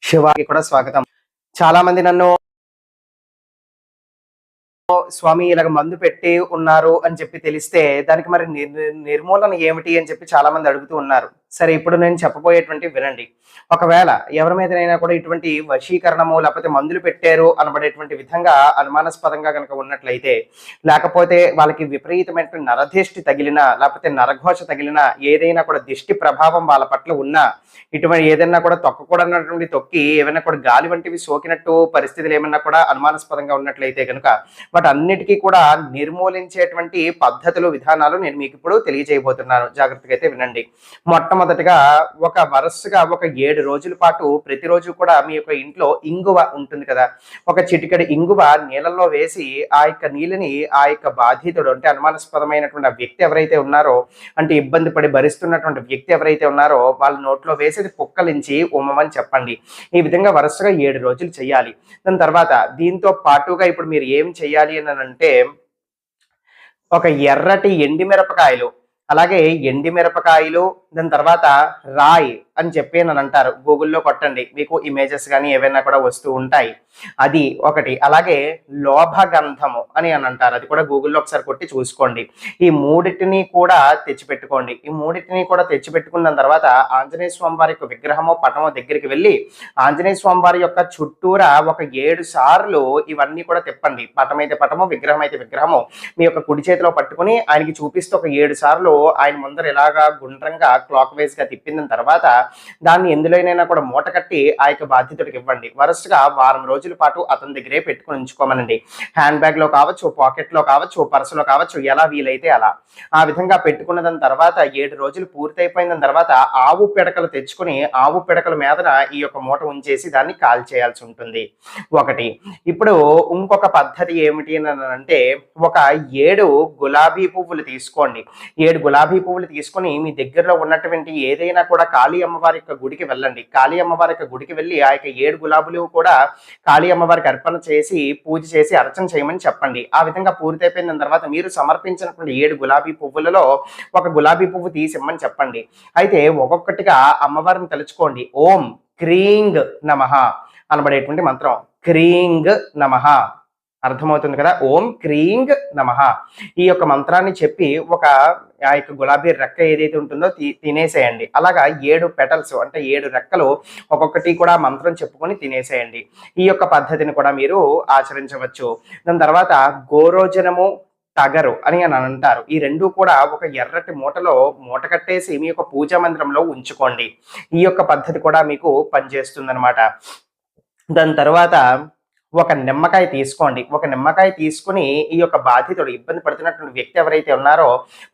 శివాకి కూడా స్వాగతం. చాలా మంది నన్ను స్వామి ఇలాగ మందు పెట్టి ఉన్నారు అని చెప్పి తెలిస్తే దానికి మరి నిర్మూలన ఏమిటి అని చెప్పి చాలా మంది అడుగుతూ ఉన్నారు. సరే, ఇప్పుడు నేను చెప్పబోయేటువంటి వినండి. ఒకవేళ ఎవరి మీదనైనా కూడా ఇటువంటి వశీకరణము లేకపోతే మందులు పెట్టారు అనబడేటువంటి విధంగా అనుమానాస్పదంగా కనుక ఉన్నట్లయితే, లేకపోతే వాళ్ళకి విపరీతమైన నరదిష్టి తగిలినా లేకపోతే నరఘోష తగిలినా, ఏదైనా కూడా దిష్టి ప్రభావం వాళ్ళ పట్ల ఉన్నా, ఇటువంటి ఏదైనా కూడా తొక్కకూడనటువంటి తొక్కి ఏమైనా కూడా గాలి వంటివి సోకినట్టు పరిస్థితులు ఏమన్నా కూడా అనుమానాస్పదంగా ఉన్నట్లయితే కనుక వాటన్నిటికీ కూడా నిర్మూలించేటువంటి పద్ధతులు, విధానాలు నేను మీకు ఇప్పుడు తెలియజేయబోతున్నాను. జాగ్రత్తగా అయితే వినండి. మొట్టమొదటిగా వరుసగా 7 రోజుల పాటు ప్రతిరోజు కూడా మీ యొక్క ఇంట్లో ఇంగువ ఉంటుంది కదా, ఒక చిటికెడు ఇంగువ నీళ్ళల్లో వేసి ఆ యొక్క నీళ్ళని ఆ యొక్క బాధితుడు అంటే అనుమానాస్పదమైనటువంటి ఆ వ్యక్తి ఎవరైతే ఉన్నారో, అంటే ఇబ్బంది పడి భరిస్తున్నటువంటి వ్యక్తి ఎవరైతే ఉన్నారో వాళ్ళ నోట్లో వేసి పుక్కలించి ఉమ్మమని చెప్పండి. ఈ విధంగా వరుసగా 7 రోజులు చేయాలి. దాని తర్వాత దీంతో పాటుగా ఇప్పుడు మీరు ఏం చేయాలి అని అంటే, ఒక ఎర్రటి ఎండిమిరపకాయలు, అలాగే ఎండిమిరపకాయలు, దాని తర్వాత రాయి అని చెప్పి నన్ను అంటారు. గూగుల్లో కొట్టండి, మీకు ఇమేజెస్ కానీ ఏవైనా కూడా వస్తూ ఉంటాయి. అది ఒకటి. అలాగే లోభగంధము అని అంటారు, అది కూడా గూగుల్లో ఒకసారి కొట్టి చూసుకోండి. ఈ మూడింటిని కూడా తెచ్చిపెట్టుకోండి. ఈ మూడింటిని కూడా తెచ్చిపెట్టుకున్న తర్వాత ఆంజనేయ స్వామి వారి యొక్క విగ్రహమో పటమో దగ్గరికి వెళ్ళి ఆంజనేయ స్వామి వారి యొక్క చుట్టూరా ఒక 7 సార్లు ఇవన్నీ కూడా తిప్పండి. పటం అయితే పటము, విగ్రహం అయితే విగ్రహము మీ యొక్క కుడి చేతిలో పట్టుకుని ఆయనకి చూపిస్తూ ఒక 7 సార్లు ఆయన ముందర ఇలాగా గుండ్రంగా క్లాక్ వైజ్ గా తిప్పిన తర్వాత దాన్ని ఎందులోనైనా కూడా మూట కట్టి ఆ యొక్క బాధితుడికి ఇవ్వండి. వరుసగా వారం రోజుల పాటు అతని దగ్గరే పెట్టుకుని ఉంచుకోమనండి. హ్యాండ్ బ్యాగ్ లో కావచ్చు, పాకెట్ లో కావచ్చు, పర్సులో కావచ్చు, ఎలా వీలైతే అలా. ఆ విధంగా పెట్టుకున్న దాని తర్వాత 7 రోజులు పూర్తయిపోయిన తర్వాత ఆవు పిడకలు తెచ్చుకుని ఆవు పిడకల మీదన ఈ యొక్క మూట ఉంచేసి దాన్ని కాల్ చేయాల్సి ఉంటుంది. ఒకటి. ఇప్పుడు ఇంకొక పద్ధతి ఏమిటి అని అంటే, ఒక 7 గులాబీ పువ్వులు తీసుకోండి. 7 గులాబీ పువ్వులు తీసుకొని మీ దగ్గరలో ఉన్నటువంటి ఏదైనా కూడా కాళీ అమ్మవారి యొక్క గుడికి వెళ్ళండి. కాళీ అమ్మవారి యొక్క గుడికి వెళ్ళి ఆ యొక్క 7 గులాబీలు కూడా కాళీ అమ్మవారికి అర్పణ చేసి పూజ చేసి అర్చన చేయమని చెప్పండి. ఆ విధంగా పూర్తయిపోయిన తర్వాత మీరు సమర్పించినటువంటి 7 గులాబీ పువ్వులలో ఒక గులాబీ పువ్వు తీసిమ్మని చెప్పండి. అయితే ఒక్కొక్కటిగా అమ్మవారిని తలుచుకోండి. ఓం క్రీంగ్ నమః అనబడేటువంటి మంత్రం. క్రీంగ్ నమః అర్థమవుతుంది కదా. ఓం క్రీంగ్ నమః ఈ యొక్క మంత్రాన్ని చెప్పి ఆ యొక్క గులాబీ రెక్క ఏదైతే ఉంటుందో తినేసేయండి. అలాగా 7 పెటల్స్ అంటే 7 రెక్కలు ఒక్కొక్కటి కూడా మంత్రం చెప్పుకొని తినేసేయండి. ఈ యొక్క పద్ధతిని కూడా మీరు ఆచరించవచ్చు. దాని తర్వాత గోరోజనము, టగరు అని అంటారు. ఈ రెండు కూడా ఒక ఎర్రటి మూట కట్టేసి మీ యొక్క పూజా మందిరంలో ఉంచుకోండి. ఈ యొక్క పద్ధతి కూడా మీకు పనిచేస్తుంది అనమాట. దాని తర్వాత ఒక నిమ్మకాయ తీసుకోండి. ఒక నిమ్మకాయ తీసుకుని ఈ యొక్క బాధితుడు ఇబ్బంది పడుతున్నటువంటి వ్యక్తి ఎవరైతే ఉన్నారో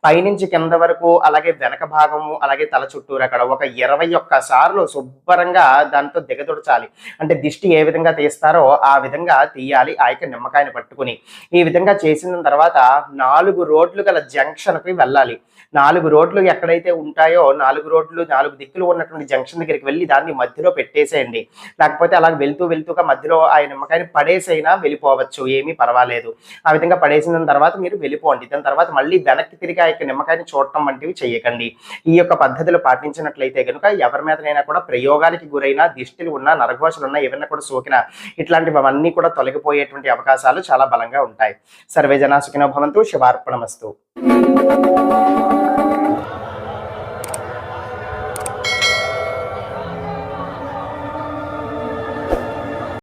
పైనుంచి కింద వరకు, అలాగే వెనక భాగము, అలాగే తల చుట్టూరు అక్కడ ఒక 21 సార్లు శుభ్రంగా దాంతో దిగదొడచాలి. అంటే దిష్టి ఏ విధంగా తీస్తారో ఆ విధంగా తీయాలి ఆ యొక్క నిమ్మకాయని పట్టుకుని. ఈ విధంగా చేసిన తర్వాత 4 రోడ్లు గల జంక్షన్కి వెళ్ళాలి. 4 రోడ్లు ఎక్కడైతే ఉంటాయో 4 దిక్కులు ఉన్నటువంటి జంక్షన్ దగ్గరికి వెళ్ళి దాన్ని మధ్యలో పెట్టేసేయండి. లేకపోతే అలా వెళ్తూగా మధ్యలో ఆ నిమ్మకాయని పడేసైనా వెళ్ళిపోవచ్చు, ఏమీ పర్వాలేదు. ఆ విధంగా పడేసిన తర్వాత మీరు వెళ్ళిపోండి. దాని తర్వాత మళ్ళీ వెనక్కి తిరిగి ఆ యొక్క నిమ్మకాయని చూడటం వంటివి చేయకండి. ఈ యొక్క పద్ధతులు పాటించినట్లయితే కనుక ఎవరి మీదనైనా కూడా ప్రయోగానికి గురైన, దిష్టిలు ఉన్నా, నరఘోషలు ఉన్నా, ఏమైనా కూడా సోకినా ఇట్లాంటివన్నీ కూడా తొలగిపోయేటువంటి అవకాశాలు చాలా బలంగా ఉంటాయి. సర్వే జనా సుఖినో భవంతు. శుభార్పణమస్తు.